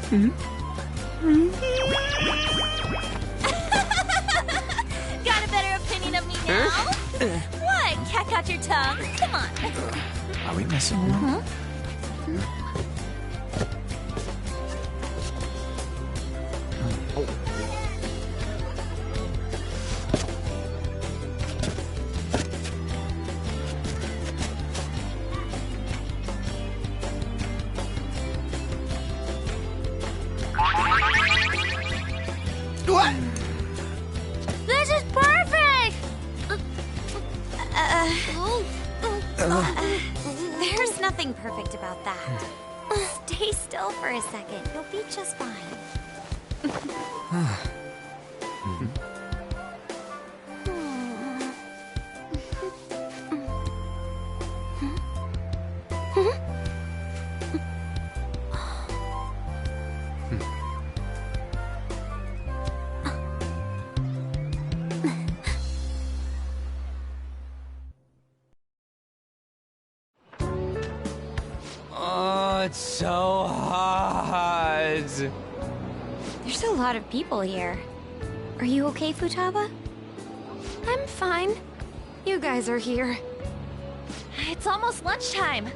Got a better opinion of me now? What? Cat got your tongue? Come on. Are we messing around? What? This is perfect! There's nothing perfect about that. Stay still for a second. You'll be just fine. Oh, it's so hot. There's a lot of people here. Are you okay, Futaba? I'm fine. You guys are here. It's almost lunchtime.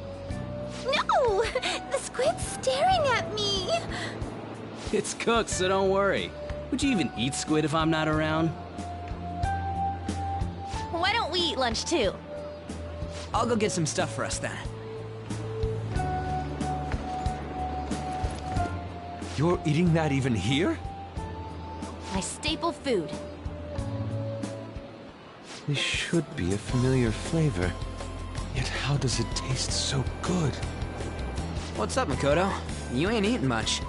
No! The squid's staring at me! It's cooked, so don't worry. Would you even eat squid if I'm not around? Why don't we eat lunch too? I'll go get some stuff for us then. You're eating that even here? My staple food. This should be a familiar flavor. Yet how does it taste so good? What's up, Makoto? You ain't eating much.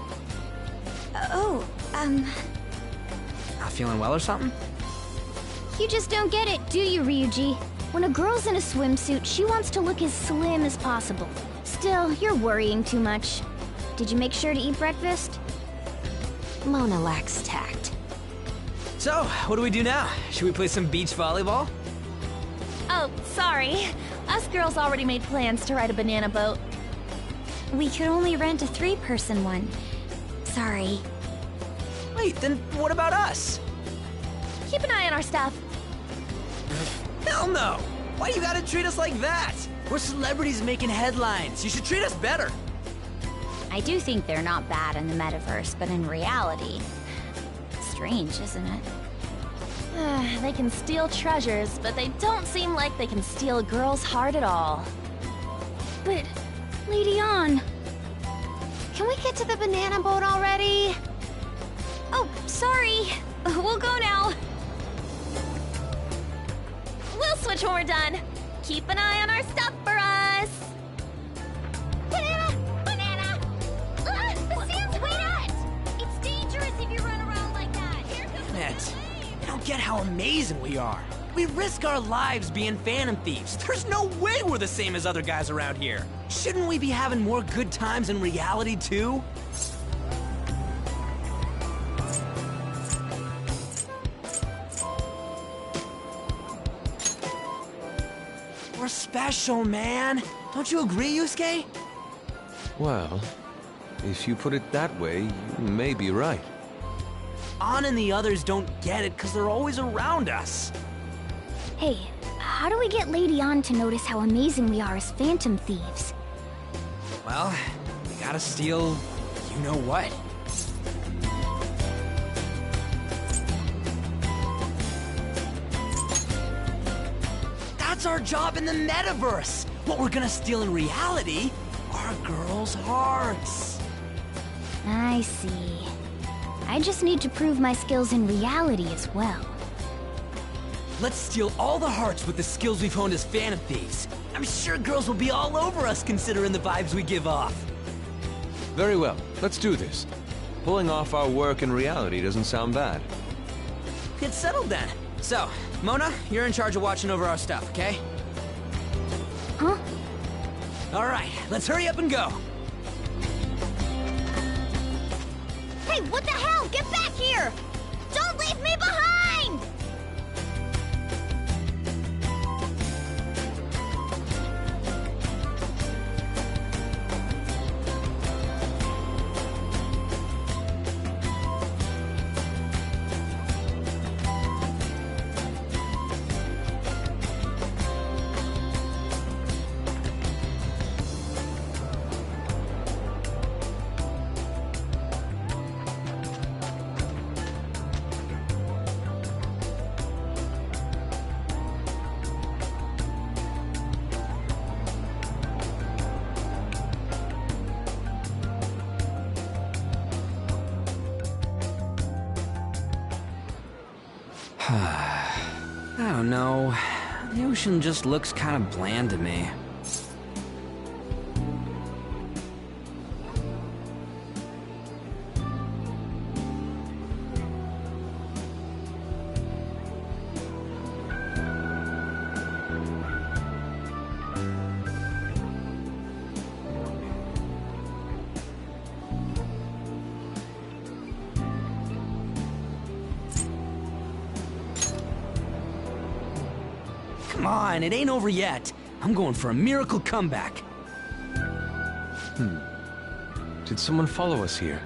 Not feeling well or something? You just don't get it, do you, Ryuji? When a girl's in a swimsuit, she wants to look as slim as possible. Still, you're worrying too much. Did you make sure to eat breakfast? Mona lacks tact. So, what do we do now? Should we play some beach volleyball? Oh, sorry. Us girls already made plans to ride a banana boat. We could only rent a 3-person one. Sorry. Wait, then what about us? Keep an eye on our stuff. Hell no! Why you gotta treat us like that? We're celebrities making headlines. You should treat us better. I do think they're not bad in the metaverse, but in reality... Strange, isn't it? They can steal treasures, but they don't seem like they can steal a girl's heart at all. But... Lady Ann... Can we get to the banana boat already? Oh, sorry. We'll go now. We'll switch when we're done. Keep an eye on our stuff for us. Banana! Banana! The sand's wet! It's dangerous if you run around like that. Here comes Damn it. I don't get how amazing we are. We risk our lives being phantom thieves. There's no way we're the same as other guys around here. Shouldn't we be having more good times in reality, too? We're special, man. Don't you agree, Yusuke? Well, if you put it that way, you may be right. Ann and the others don't get it because they're always around us. Hey, how do we get Lady Ann to notice how amazing we are as phantom thieves? Well, we gotta steal you-know-what. That's our job in the metaverse! What we're gonna steal in reality are girls' hearts. I see. I just need to prove my skills in reality as well. Let's steal all the hearts with the skills we've honed as phantom thieves. I'm sure girls will be all over us considering the vibes we give off. Very well, let's do this. Pulling off our work in reality doesn't sound bad. Get settled then. So, Mona, you're in charge of watching over our stuff, okay? Huh? All right, let's hurry up and go. Hey, what the hell? Get back here! Don't leave me behind! I don't know. The ocean just looks kind of bland to me. Come on, it ain't over yet. I'm going for a miracle comeback. Did someone follow us here?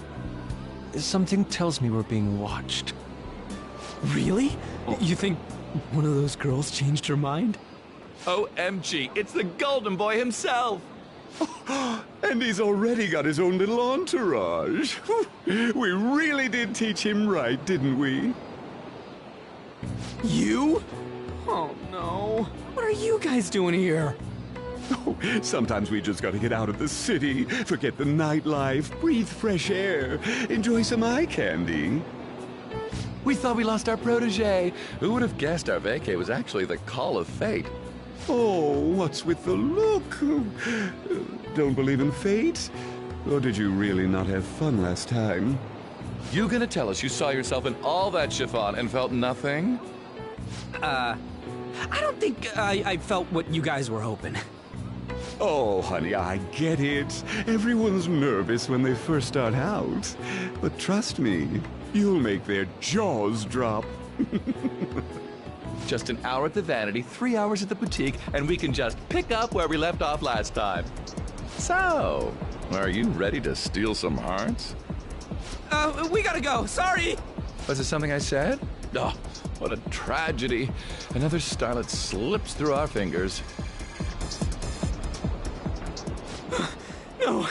Something tells me we're being watched. Really? You think one of those girls changed her mind? OMG, it's the Golden Boy himself! And he's already got his own little entourage. We really did teach him right, didn't we? You? Oh no. What are you guys doing here? Oh, sometimes we just gotta get out of the city, forget the nightlife, breathe fresh air, enjoy some eye candy. We thought we lost our protege. Who would have guessed our vacay was actually the call of fate? Oh, what's with the look? Don't believe in fate? Or did you really not have fun last time? You gonna tell us you saw yourself in all that chiffon and felt nothing? I don't think I felt what you guys were hoping. Oh, honey, I get it. Everyone's nervous when they first start out. But trust me, you'll make their jaws drop. Just an hour at the Vanity, 3 hours at the boutique, and we can just pick up where we left off last time. So, are you ready to steal some hearts? We gotta go. Sorry. Was it something I said? Oh, what a tragedy. Another starlet slips through our fingers. No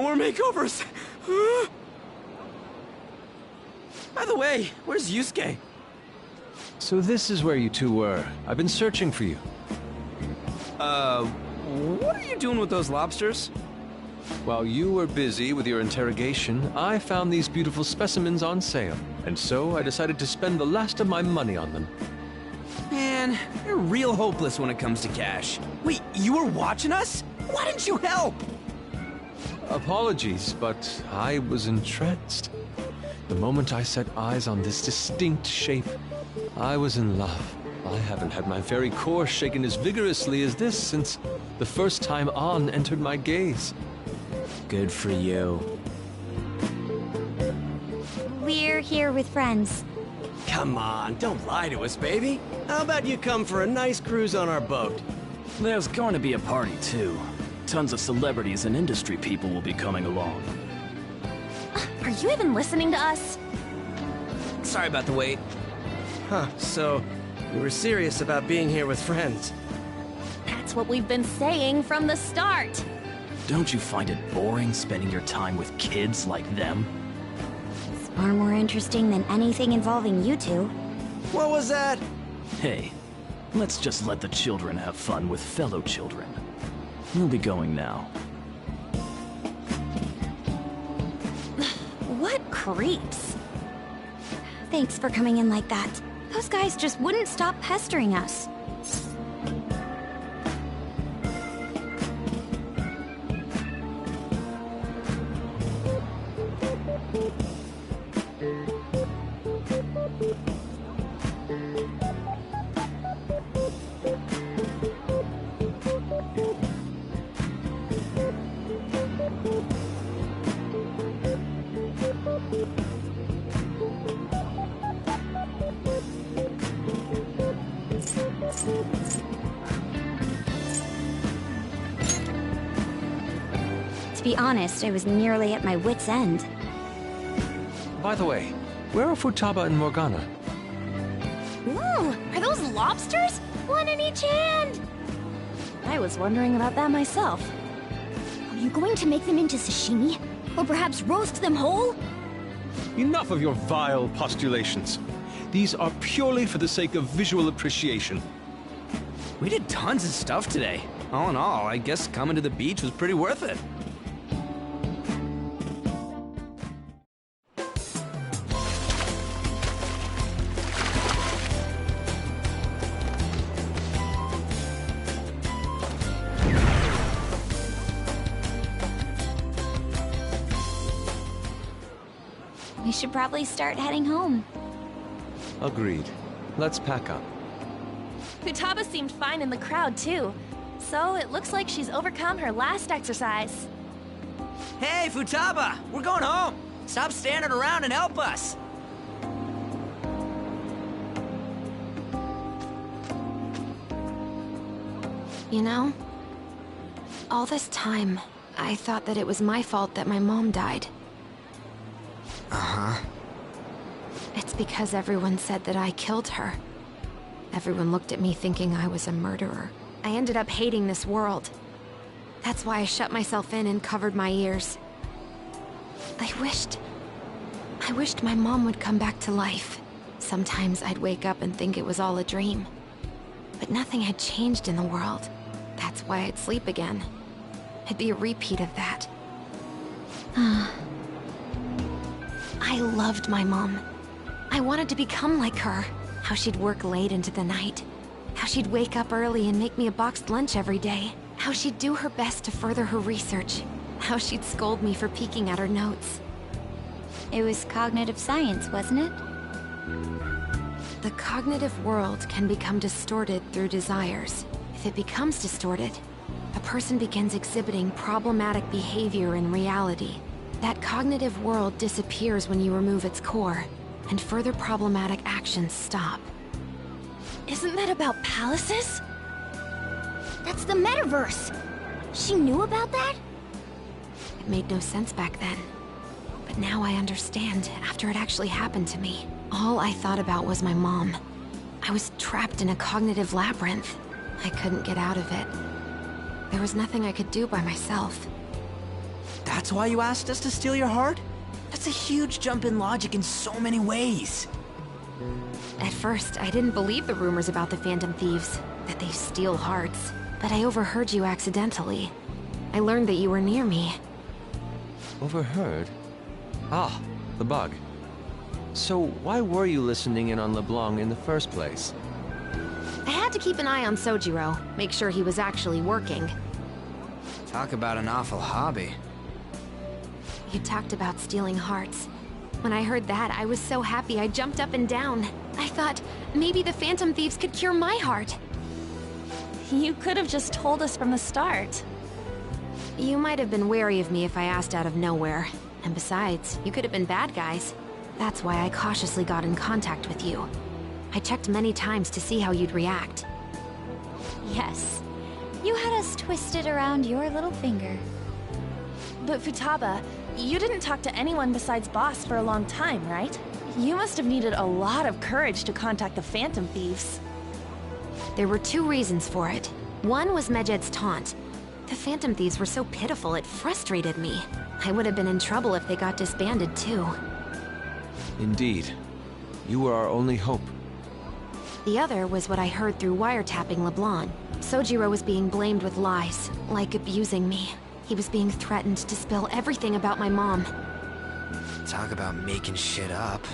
more makeovers. By the way, where's Yusuke? So this is where you two were. I've been searching for you. What are you doing with those lobsters? While you were busy with your interrogation, I found these beautiful specimens on sale, and so I decided to spend the last of my money on them. Man, you're real hopeless when it comes to cash. Wait, you were watching us? Why didn't you help? Apologies, but I was entranced. The moment I set eyes on this distinct shape, I was in love. I haven't had my very core shaken as vigorously as this since the first time An entered my gaze. Good for you. We're here with friends. Come on, don't lie to us, baby. How about you come for a nice cruise on our boat? There's going to be a party, too. Tons of celebrities and industry people will be coming along. Are you even listening to us? Sorry about the wait. Huh, so you were serious about being here with friends. That's what we've been saying from the start. Don't you find it boring spending your time with kids like them? It's far more interesting than anything involving you two. What was that? Hey, let's just let the children have fun with fellow children. We'll be going now. What creeps. Thanks for coming in like that. Those guys just wouldn't stop pestering us. To be honest, I was nearly at my wit's end. By the way, where are Futaba and Morgana? Ooh, are those lobsters? One in each hand! I was wondering about that myself. Are you going to make them into sashimi? Or perhaps roast them whole? Enough of your vile postulations. These are purely for the sake of visual appreciation. We did tons of stuff today. All in all, I guess coming to the beach was pretty worth it. We should probably start heading home. Agreed. Let's pack up. Futaba seemed fine in the crowd, too. So it looks like she's overcome her last exercise. Hey, Futaba! We're going home! Stop standing around and help us! You know, all this time, I thought that it was my fault that my mom died. Uh-huh. It's because everyone said that I killed her. Everyone looked at me thinking I was a murderer. I ended up hating this world. That's why I shut myself in and covered my ears. I wished my mom would come back to life. Sometimes I'd wake up and think it was all a dream. But nothing had changed in the world. That's why I'd sleep again. It'd be a repeat of that. I loved my mom. I wanted to become like her. How she'd work late into the night. How she'd wake up early and make me a boxed lunch every day. How she'd do her best to further her research. How she'd scold me for peeking at her notes. It was cognitive science, wasn't it? The cognitive world can become distorted through desires. If it becomes distorted, a person begins exhibiting problematic behavior in reality. That cognitive world disappears when you remove its core, and further problematic actions stop. Isn't that about palaces? That's the metaverse! She knew about that? It made no sense back then. But now I understand, after it actually happened to me. All I thought about was my mom. I was trapped in a cognitive labyrinth. I couldn't get out of it. There was nothing I could do by myself. That's why you asked us to steal your heart? That's a huge jump in logic in so many ways. At first, I didn't believe the rumors about the Phantom Thieves, that they steal hearts. But I overheard you accidentally. I learned that you were near me. Overheard? Ah, the bug. So why were you listening in on LeBlanc in the first place? I had to keep an eye on Sojiro, make sure he was actually working. Talk about an awful hobby. You talked about stealing hearts. When I heard that, I was so happy I jumped up and down. I thought, maybe the Phantom Thieves could cure my heart. You could have just told us from the start. You might have been wary of me if I asked out of nowhere. And besides, you could have been bad guys. That's why I cautiously got in contact with you. I checked many times to see how you'd react. Yes. You had us twisted around your little finger. But Futaba, you didn't talk to anyone besides Boss for a long time, right? You must have needed a lot of courage to contact the Phantom Thieves. There were two reasons for it. One was Medjed's taunt. The Phantom Thieves were so pitiful it frustrated me. I would have been in trouble if they got disbanded too. Indeed. You were our only hope. The other was what I heard through wiretapping LeBlanc. Sojiro was being blamed with lies, like abusing me. He was being threatened to spill everything about my mom. Talk about making shit up.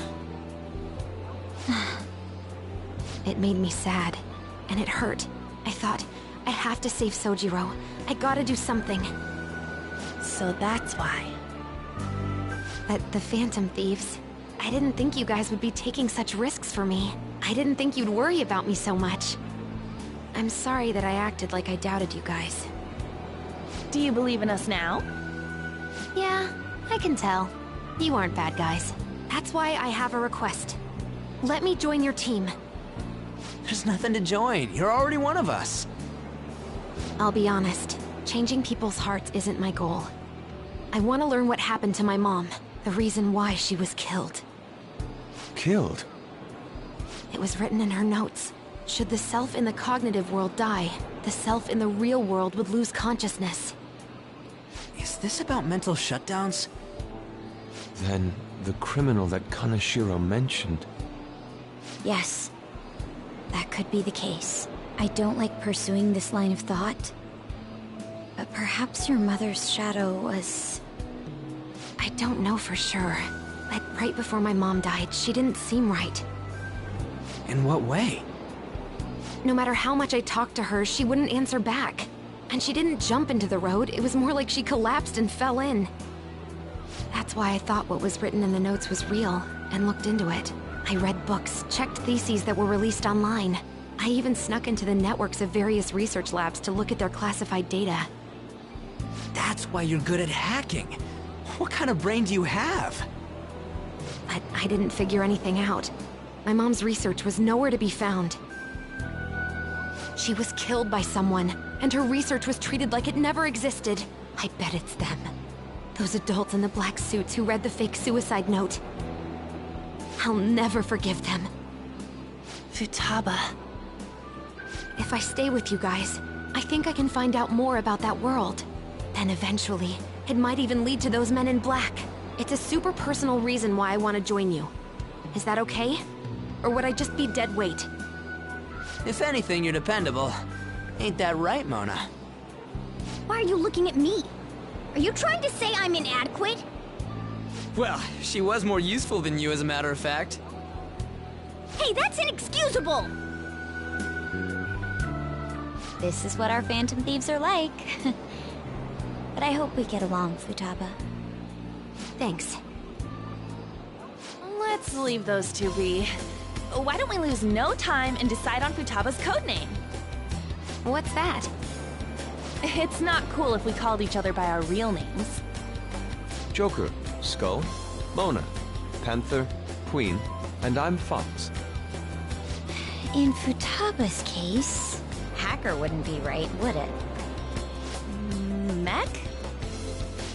It made me sad, and it hurt. I thought, I have to save Sojiro. I gotta do something. So that's why. But the Phantom Thieves, I didn't think you guys would be taking such risks for me. I didn't think you'd worry about me so much. I'm sorry that I acted like I doubted you guys. Do you believe in us now? Yeah, I can tell. You aren't bad guys. That's why I have a request. Let me join your team. There's nothing to join. You're already one of us. I'll be honest. Changing people's hearts isn't my goal. I want to learn what happened to my mom. The reason why she was killed. Killed? It was written in her notes. Should the self in the cognitive world die, the self in the real world would lose consciousness. Is this about mental shutdowns? Then the criminal that Kaneshiro mentioned. Yes. That could be the case. I don't like pursuing this line of thought. But perhaps your mother's shadow was... I don't know for sure. But right before my mom died, she didn't seem right. In what way? No matter how much I talked to her, she wouldn't answer back. And she didn't jump into the road, it was more like she collapsed and fell in. That's why I thought what was written in the notes was real, and looked into it. I read books, checked theses that were released online. I even snuck into the networks of various research labs to look at their classified data. That's why you're good at hacking. What kind of brain do you have? But I didn't figure anything out. My mom's research was nowhere to be found. She was killed by someone, and her research was treated like it never existed. I bet it's them. Those adults in the black suits who read the fake suicide note. I'll never forgive them. Futaba. If I stay with you guys, I think I can find out more about that world. Then eventually, it might even lead to those men in black. It's a super personal reason why I want to join you. Is that okay? Or would I just be dead weight? If anything, you're dependable. Ain't that right, Mona? Why are you looking at me? Are you trying to say I'm inadequate? Well, she was more useful than you, as a matter of fact. Hey, that's inexcusable! This is what our Phantom Thieves are like. But I hope we get along, Futaba. Thanks. Let's leave those two be. Why don't we lose no time and decide on Futaba's codename? What's that? It's not cool if we called each other by our real names. Joker, Skull, Mona, Panther, Queen, and I'm Fox. In Futaba's case, Hacker wouldn't be right, would it? Mech?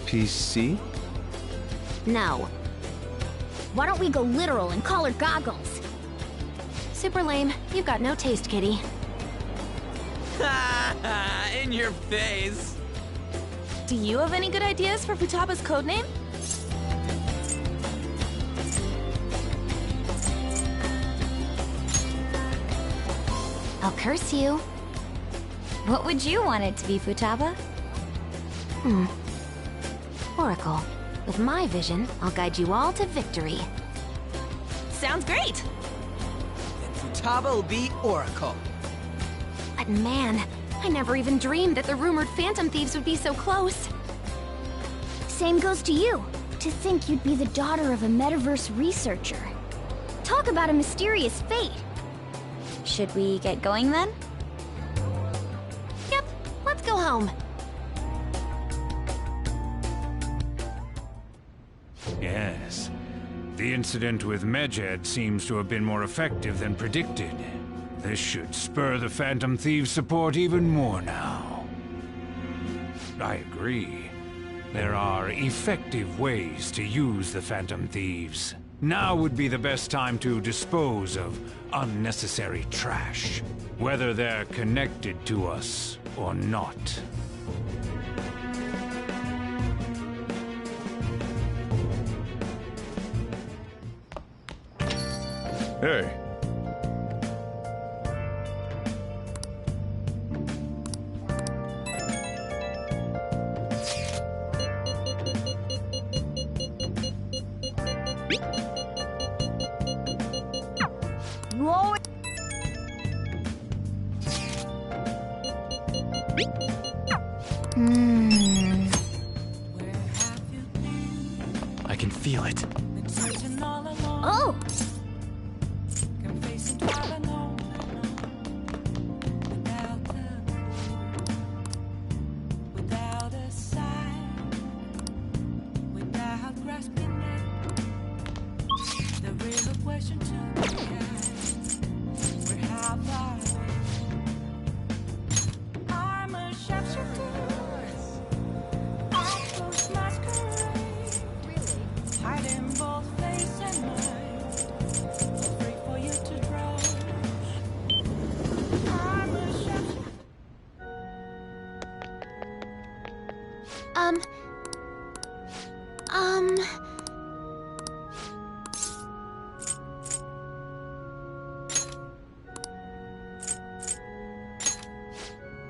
PC? No. Why don't we go literal and call her Goggles? Super lame. You've got no taste, kitty. In your face. Do you have any good ideas for Futaba's codename? I'll curse you. What would you want it to be, Futaba? Oracle. With my vision, I'll guide you all to victory. Sounds great! Futaba will be Oracle. But man, I never even dreamed that the rumored Phantom Thieves would be so close. Same goes to you. To think you'd be the daughter of a metaverse researcher. Talk about a mysterious fate. Should we get going then? Yep, let's go home. Yes. The incident with Medjed seems to have been more effective than predicted. This should spur the Phantom Thieves' support even more now. I agree. There are effective ways to use the Phantom Thieves. Now would be the best time to dispose of unnecessary trash, whether they're connected to us or not. Hey. Whoa! I can feel it. Oh!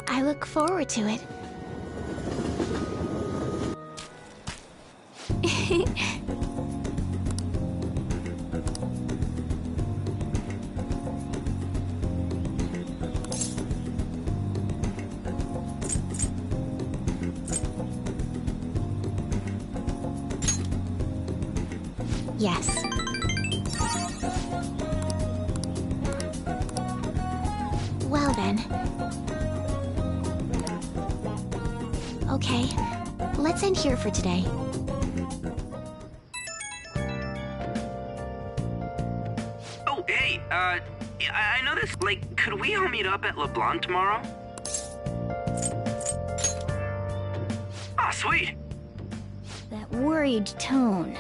I look forward to it. Yes. Well then. Okay, let's end here for today. Oh, hey, I noticed, like, could we all meet up at LeBlanc tomorrow? Ah, sweet. That worried tone.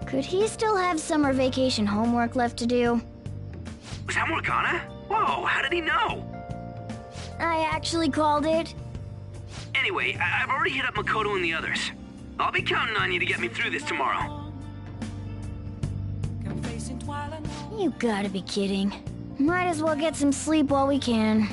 Could he still have summer vacation homework left to do? Was that Morgana? Whoa, how did he know? I actually called it. Anyway, I've already hit up Makoto and the others. I'll be counting on you to get me through this tomorrow. You gotta be kidding. Might as well get some sleep while we can.